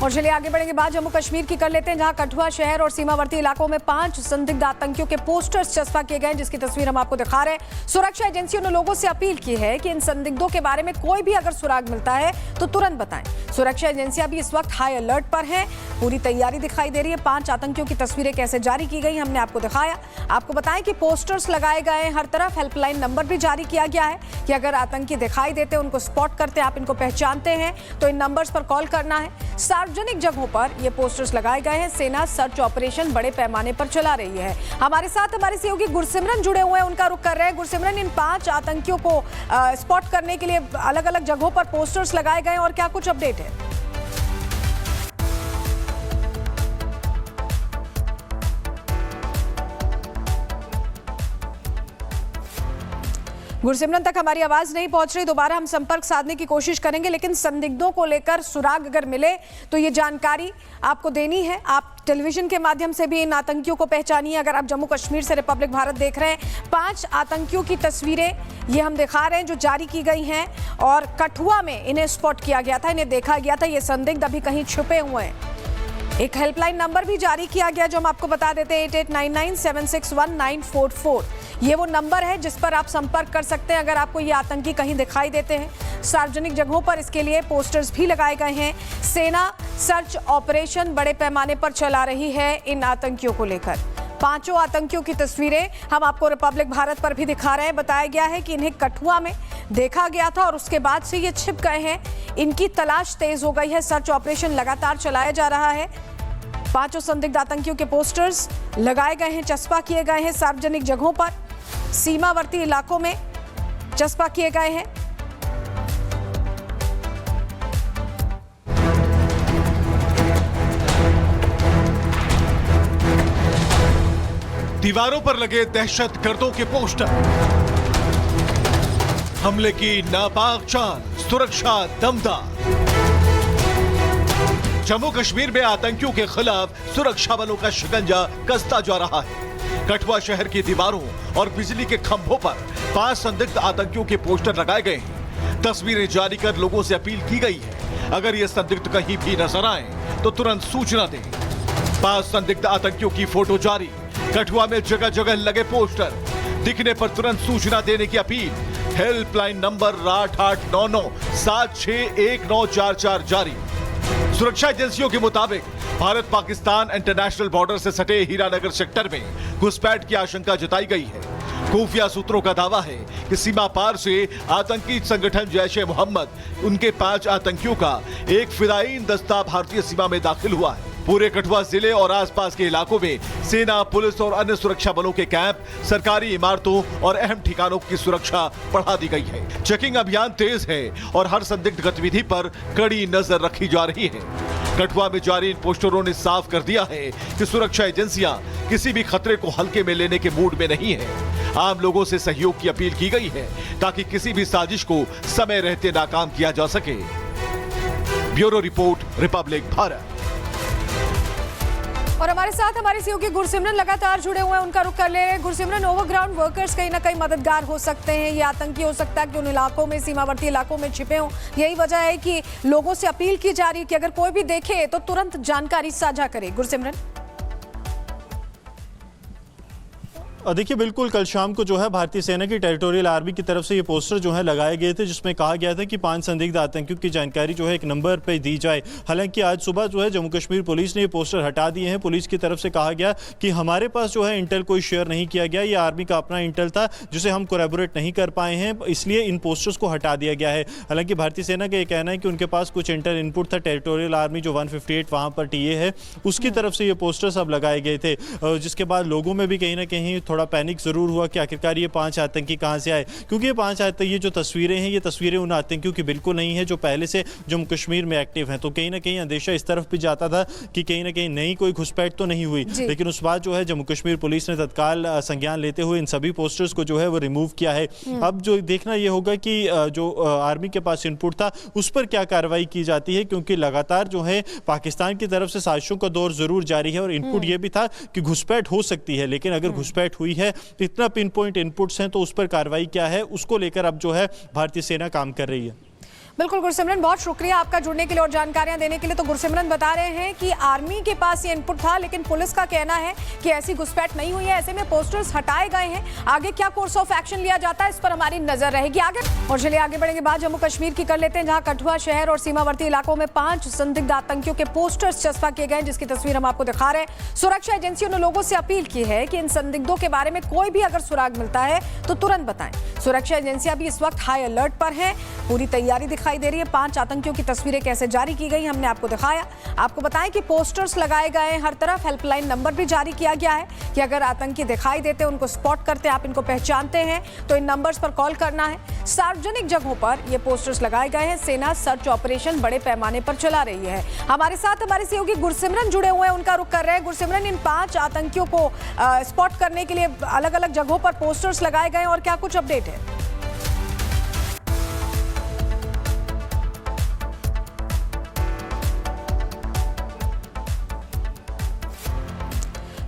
और चलिए आगे बढ़ेंगे, बात जम्मू कश्मीर की कर लेते हैं, जहां कठुआ शहर और सीमावर्ती इलाकों में 5 संदिग्ध आतंकियों के पोस्टर्स चस्पा किए गए, जिसकी तस्वीर हम आपको दिखा रहे हैं। सुरक्षा एजेंसियों ने लोगों से अपील की है कि इन संदिग्धों के बारे में कोई भी अगर सुराग मिलता है तो तुरंत बताएं। सुरक्षा एजेंसियां भी इस वक्त हाई अलर्ट पर हैं, पूरी तैयारी दिखाई दे रही है। 5 आतंकियों की तस्वीरें कैसे जारी की गई हमने आपको दिखाया। आपको बताएं कि पोस्टर्स लगाए गए हर तरफ, हेल्पलाइन नंबर भी जारी किया गया है कि अगर आतंकी दिखाई देते, उनको स्पॉट करते, आप इनको पहचानते हैं तो इन नंबर्स पर कॉल करना है। सार्वजनिक जगहों पर ये पोस्टर्स लगाए गए हैं। सेना सर्च ऑपरेशन बड़े पैमाने पर चला रही है। हमारे साथ हमारे सहयोगी गुरसिमरन जुड़े हुए हैं, उनका रुख कर रहे हैं। गुरसिमरन, इन 5 आतंकियों को स्पॉट करने के लिए अलग अलग जगहों पर पोस्टर्स लगाए गए और क्या कुछ अपडेट है? गुरसिमरन, तक हमारी आवाज नहीं पहुंच रही, दोबारा हम संपर्क साधने की कोशिश करेंगे, लेकिन संदिग्धों को लेकर सुराग अगर मिले तो ये जानकारी आपको देनी है। आप टेलीविजन के माध्यम से भी इन आतंकियों को पहचानिए। अगर आप जम्मू कश्मीर से रिपब्लिक भारत देख रहे हैं, 5 आतंकियों की तस्वीरें ये हम दिखा रहे हैं जो जारी की गई हैं, और कठुआ में इन्हें स्पॉट किया गया था, इन्हें देखा गया था। ये संदिग्ध अभी कहीं छुपे हुए हैं। एक हेल्पलाइन नंबर भी जारी किया गया जो हम आपको बता देते हैं, 8899761944। ये वो नंबर है जिस पर आप संपर्क कर सकते हैं अगर आपको ये आतंकी कहीं दिखाई देते हैं। सार्वजनिक जगहों पर इसके लिए पोस्टर्स भी लगाए गए हैं। सेना सर्च ऑपरेशन बड़े पैमाने पर चला रही है इन आतंकियों को लेकर। 5 आतंकियों की तस्वीरें हम आपको रिपब्लिक भारत पर भी दिखा रहे हैं। बताया गया है कि इन्हें कठुआ में देखा गया था और उसके बाद से ये छिप गए हैं। इनकी तलाश तेज हो गई है, सर्च ऑपरेशन लगातार चलाया जा रहा है। 5 संदिग्ध आतंकियों के पोस्टर्स लगाए गए हैं, चस्पा किए गए हैं सार्वजनिक जगहों पर, सीमावर्ती इलाकों में चस्पा किए गए हैं। दीवारों पर लगे दहशतगर्दों के पोस्टर, हमले की नापाक चाल, सुरक्षा दमदार। जम्मू कश्मीर में आतंकियों के खिलाफ सुरक्षा बलों का शिकंजा कसता जा रहा है। कठुआ शहर की दीवारों और बिजली के खंभों पर 5 संदिग्ध आतंकियों के पोस्टर लगाए गए हैं। तस्वीरें जारी कर लोगों से अपील की गई है, अगर ये संदिग्ध कहीं भी नजर आए तो तुरंत सूचना दें। 5 संदिग्ध आतंकियों की फोटो जारी, कठुआ में जगह जगह लगे पोस्टर, दिखने पर तुरंत सूचना देने की अपील। हेल्पलाइन नंबर 8899761944 जारी। सुरक्षा एजेंसियों के मुताबिक भारत पाकिस्तान इंटरनेशनल बॉर्डर से सटे हीरानगर सेक्टर में घुसपैठ की आशंका जताई गई है। खुफिया सूत्रों का दावा है कि सीमा पार से आतंकी संगठन जैश-ए-मोहम्मद, उनके 5 आतंकियों का एक फिदायीन दस्ता भारतीय सीमा में दाखिल हुआ है। पूरे कठुआ जिले और आसपास के इलाकों में सेना, पुलिस और अन्य सुरक्षा बलों के कैंप, सरकारी इमारतों और अहम ठिकानों की सुरक्षा बढ़ा दी गई है। चेकिंग अभियान तेज है और हर संदिग्ध गतिविधि पर कड़ी नजर रखी जा रही है। कठुआ में जारी इन पोस्टरों ने साफ कर दिया है कि सुरक्षा एजेंसियां किसी भी खतरे को हल्के में लेने के मूड में नहीं है। आम लोगों से सहयोग की अपील की गई है ताकि किसी भी साजिश को समय रहते नाकाम किया जा सके। Bureau report, Republic Bharat. और हमारे साथ हमारे सहयोगी गुरसिमरन लगातार जुड़े हुए हैं, उनका रुख कर ले रहे हैं। गुरसिमरन, ओवरग्राउंड वर्कर्स कहीं ना कहीं मददगार हो सकते हैं, ये आतंकी हो सकता है कि उन इलाकों में, सीमावर्ती इलाकों में छिपे हों। यही वजह है कि लोगों से अपील की जा रही है कि अगर कोई भी देखे तो तुरंत जानकारी साझा करे। गुरसिमरन, देखिए, बिल्कुल कल शाम को जो है भारतीय सेना की टेरिटोरियल आर्मी की तरफ से ये पोस्टर जो है लगाए गए थे, जिसमें कहा गया था कि 5 संदिग्ध आतंकियों की जानकारी जो है एक नंबर पे दी जाए। हालांकि आज सुबह जो है जम्मू कश्मीर पुलिस ने ये पोस्टर हटा दिए हैं। पुलिस की तरफ से कहा गया कि हमारे पास जो है इंटेल कोई शेयर नहीं किया गया, ये आर्मी का अपना इंटेल था जिसे हम कोलैबोरेट नहीं कर पाए हैं, इसलिए इन पोस्टर्स को हटा दिया गया है। हालांकि भारतीय सेना का ये कहना है कि उनके पास कुछ इंटेल इनपुट था। टेरिटोरियल आर्मी जो 158 वहाँ पर टीए है, उसकी तरफ से ये पोस्टर्स अब लगाए गए थे, जिसके बाद लोगों में भी कहीं ना कहीं थोड़ा पैनिक जरूर हुआ कि आखिरकार ये 5 आतंकी कहां से आए, क्योंकि ये 5 आतंकी, ये जो तस्वीरें हैं, ये तस्वीरें उन आतंकियों की बिल्कुल नहीं है जो पहले से जम्मू कश्मीर में एक्टिव हैं। तो कहीं ना कहीं अंदेशा इस तरफ भी जाता था कि कहीं ना कहीं नई कोई घुसपैठ तो नहीं हुई, लेकिन उस बात जो है जम्मू कश्मीर पुलिस ने तत्काल संज्ञान लेते हुए इन सभी पोस्टर्स को जो है वो रिमूव किया है। अब जो देखना ये होगा कि जो आर्मी के पास इनपुट था उस पर क्या कार्रवाई की जाती है, क्योंकि लगातार जो है पाकिस्तान की तरफ से साजिशों का दौर जरूर जारी है और इनपुट ये भी था कि घुसपैठ हो सकती है, लेकिन अगर घुसपैठ हुई है, इतना पिन पॉइंट इनपुट्स हैं, तो उस पर कार्रवाई क्या है उसको लेकर अब जो है भारतीय सेना काम कर रही है। बिल्कुल गुरसिमरन, बहुत शुक्रिया आपका जुड़ने के लिए और जानकारियां देने के लिए। तो गुरसिमरन बता रहे हैं कि आर्मी के पास ये इनपुट था, लेकिन पुलिस का कहना है कि ऐसी घुसपैठ नहीं हुई है, ऐसे में पोस्टर्स हटाए गए हैं। आगे क्या कोर्स ऑफ एक्शन लिया जाता है, इस पर हमारी नजर रहेगी आगे। और चलिए आगे बढ़ेंगे, बात जम्मू कश्मीर की कर लेते हैं, जहां कठुआ शहर और सीमावर्ती इलाकों में 5 संदिग्ध आतंकियों के पोस्टर्स चस्पा किए गए, जिसकी तस्वीर हम आपको दिखा रहे हैं। सुरक्षा एजेंसियों ने लोगों से अपील की है कि इन संदिग्धों के बारे में कोई भी अगर सुराग मिलता है तो तुरंत बताएं। सुरक्षा एजेंसियां भी इस वक्त हाई अलर्ट पर हैं, पूरी तैयारी दिखाई दे रही है। 5 आतंकियों की तस्वीरें कैसे जारी की गई हमने आपको दिखाया। आपको बताएं कि पोस्टर्स लगाए गए हैं हर तरफ, हेल्पलाइन नंबर भी जारी किया गया है कि अगर आतंकी दिखाई देते, उनको स्पॉट करते, आप इनको पहचानते हैं तो इन नंबर्स पर कॉल करना है। सार्वजनिक जगहों पर ये पोस्टर्स लगाए गए हैं। सेना सर्च ऑपरेशन बड़े पैमाने पर चला रही है। हमारे साथ हमारे सहयोगी गुरसिमरन जुड़े हुए हैं, उनका रुख कर रहे हैं। गुरसिमरन, इन 5 आतंकियों को स्पॉट करने के लिए अलग अलग जगहों पर पोस्टर्स लगाए गए और क्या कुछ अपडेट है?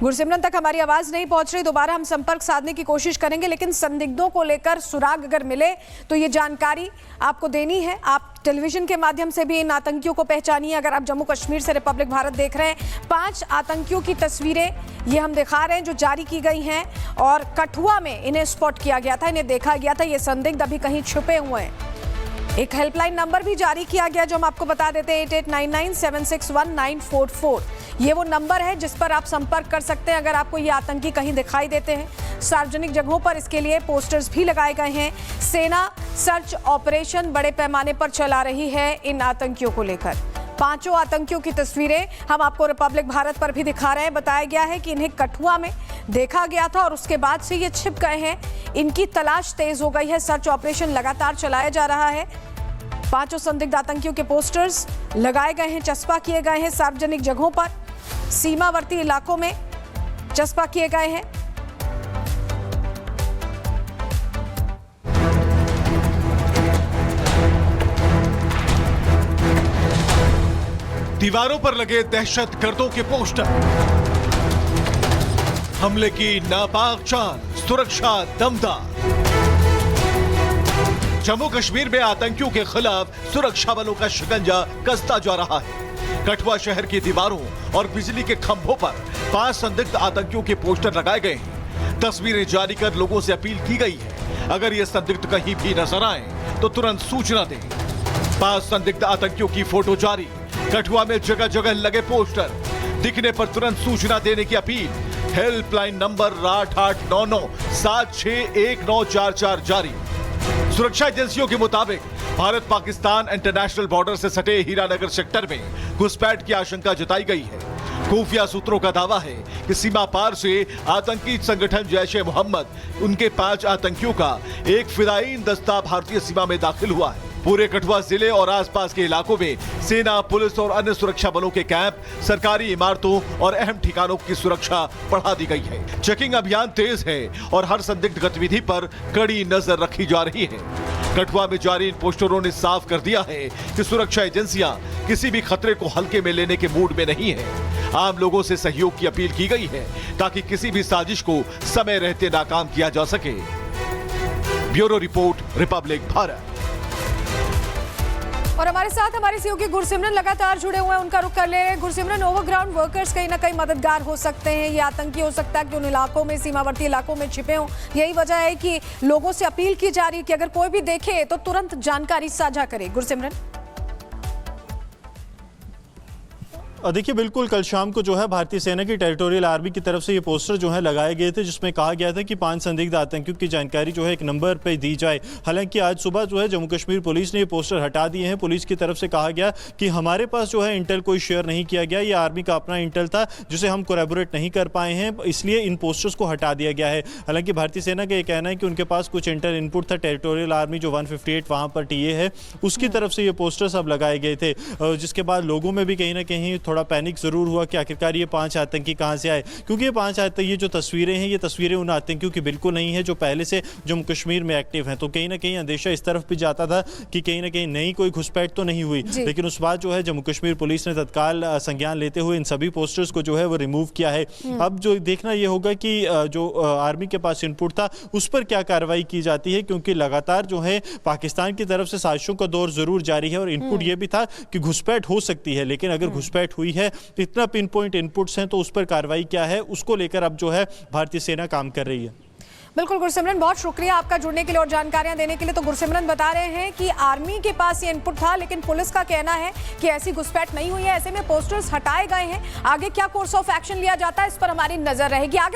गुरसिमरन तक हमारी आवाज नहीं पहुंच रही, दोबारा हम संपर्क साधने की कोशिश करेंगे, लेकिन संदिग्धों को लेकर सुराग अगर मिले तो ये जानकारी आपको देनी है। आप टेलीविजन के माध्यम से भी इन आतंकियों को पहचानिए। अगर आप जम्मू कश्मीर से रिपब्लिक भारत देख रहे हैं, 5 आतंकियों की तस्वीरें ये हम दिखा रहे हैं जो जारी की गई हैं, और कठुआ में इन्हें स्पॉट किया गया था, इन्हें देखा गया था। ये संदिग्ध अभी कहीं छुपे हुए हैं। एक हेल्पलाइन नंबर भी जारी किया गया जो हम आपको बता देते हैं, 8899761944। ये वो नंबर है जिस पर आप संपर्क कर सकते हैं अगर आपको ये आतंकी कहीं दिखाई देते हैं। सार्वजनिक जगहों पर इसके लिए पोस्टर्स भी लगाए गए हैं। सेना सर्च ऑपरेशन बड़े पैमाने पर चला रही है इन आतंकियों को लेकर। 5 आतंकियों की तस्वीरें हम आपको रिपब्लिक भारत पर भी दिखा रहे हैं। बताया गया है कि इन्हें कठुआ में देखा गया था और उसके बाद से ये छिप गए हैं। इनकी तलाश तेज हो गई है, सर्च ऑपरेशन लगातार चलाया जा रहा है। 5 संदिग्ध आतंकियों के पोस्टर्स लगाए गए हैं, चस्पा किए गए हैं सार्वजनिक जगहों पर, सीमावर्ती इलाकों में चस्पा किए गए हैं। दीवारों पर लगे दहशत गर्दों के पोस्टर, हमले की नापाक चाल, सुरक्षा दमदार। जम्मू कश्मीर में आतंकियों के खिलाफ सुरक्षा बलों का शिकंजा कसता जा रहा है। कठुआ शहर की दीवारों और बिजली के खंभों पर 5 संदिग्ध आतंकियों के पोस्टर लगाए गए हैं। तस्वीरें जारी कर लोगों से अपील की गई है, अगर ये संदिग्ध कहीं भी नजर आए तो तुरंत सूचना दें। 5 संदिग्ध आतंकियों की फोटो जारी, कठुआ में जगह जगह लगे पोस्टर, दिखने पर तुरंत सूचना देने की अपील। हेल्पलाइन नंबर 8899761944 जारी। सुरक्षा एजेंसियों के मुताबिक भारत पाकिस्तान इंटरनेशनल बॉर्डर से सटे हीरानगर सेक्टर में घुसपैठ की आशंका जताई गई है। खुफिया सूत्रों का दावा है कि सीमा पार से आतंकी संगठन जैश-ए-मोहम्मद, उनके 5 आतंकियों का एक फिदायीन दस्ता भारतीय सीमा में दाखिल हुआ है। पूरे कठुआ जिले और आसपास के इलाकों में सेना, पुलिस और अन्य सुरक्षा बलों के कैंप, सरकारी इमारतों और अहम ठिकानों की सुरक्षा बढ़ा दी गई है। चेकिंग अभियान तेज है और हर संदिग्ध गतिविधि पर कड़ी नजर रखी जा रही है। कठुआ में जारी इन पोस्टरों ने साफ कर दिया है कि सुरक्षा एजेंसियां किसी भी खतरे को हल्के में लेने के मूड में नहीं है। आम लोगों से सहयोग की अपील की गई है ताकि किसी भी साजिश को समय रहते नाकाम किया जा सके। Bureau report, Republic Bharat. और हमारे साथ हमारे सहयोगी गुरसिमरन लगातार जुड़े हुए हैं, उनका रुख कर ले रहे हैं। गुरसिमरन, ओवरग्राउंड वर्कर्स कहीं ना कहीं मददगार हो सकते हैं, ये आतंकी हो सकता है कि उन इलाकों में, सीमावर्ती इलाकों में छिपे हों। यही वजह है कि लोगों से अपील की जा रही है कि अगर कोई भी देखे तो तुरंत जानकारी साझा करे। गुरसिमरन, देखिए बिल्कुल कल शाम को जो है भारतीय सेना की टेरिटोरियल आर्मी की तरफ से ये पोस्टर जो है लगाए गए थे, जिसमें कहा गया था कि 5 संदिग्ध आतंकियों की जानकारी जो है एक नंबर पे दी जाए। हालांकि आज सुबह जो है जम्मू कश्मीर पुलिस ने ये पोस्टर हटा दिए हैं। पुलिस की तरफ से कहा गया कि हमारे पास जो है इंटेल कोई शेयर नहीं किया गया, ये आर्मी का अपना इंटेल था जिसे हम कोलैबोरेट नहीं कर पाए हैं, इसलिए इन पोस्टर्स को हटा दिया गया है। हालांकि भारतीय सेना का ये कहना है कि उनके पास कुछ इंटेल इनपुट था। टेरिटोरियल आर्मी जो 158 वहाँ पर टीए है, उसकी तरफ से ये पोस्टर्स अब लगाए गए थे, जिसके बाद लोगों में भी कहीं ना कहीं थोड़ा पैनिक ज़रूर हुआ कि आखिरकार ये 5 आतंकी कहाँ से आए, क्योंकि ये 5 आतंकी, ये जो तस्वीरें हैं, ये तस्वीरें उन आतंकियों की बिल्कुल नहीं है जो पहले से जम्मू कश्मीर में एक्टिव हैं। तो कहीं ना कहीं अंदेशा इस तरफ भी जाता था कि कहीं ना कहीं नई कोई घुसपैठ तो नहीं हुई, लेकिन उस बात जो है जम्मू कश्मीर पुलिस ने तत्काल संज्ञान लेते हुए इन सभी पोस्टर्स को जो है वो रिमूव किया है। अब जो देखना ये होगा कि जो आर्मी के पास इनपुट था उस पर क्या कार्रवाई की जाती है, क्योंकि लगातार जो है पाकिस्तान की तरफ से साजिशों का दौर जरूर जारी है और इनपुट ये भी था कि घुसपैठ हो सकती है, लेकिन अगर घुसपैठ हुई है तो इतना पिन पॉइंट इनपुट्स हैं तो उस पर कार्रवाई क्या है उसको लेकर अब जो है भारतीय सेना काम कर रही है। बिल्कुल गुरसिमरन, बहुत शुक्रिया आपका जुड़ने के लिए और जानकारियां देने के लिए। तो गुरसिमरन बता रहे हैं कि आर्मी के पास ये इनपुट था, लेकिन पुलिस का कहना है कि ऐसी घुसपैठ नहीं हुई है, ऐसे में पोस्टर्स हटाए गए हैं। आगे क्या कोर्स ऑफ एक्शन लिया जाता है इस पर हमारी नजर रहेगी। आगे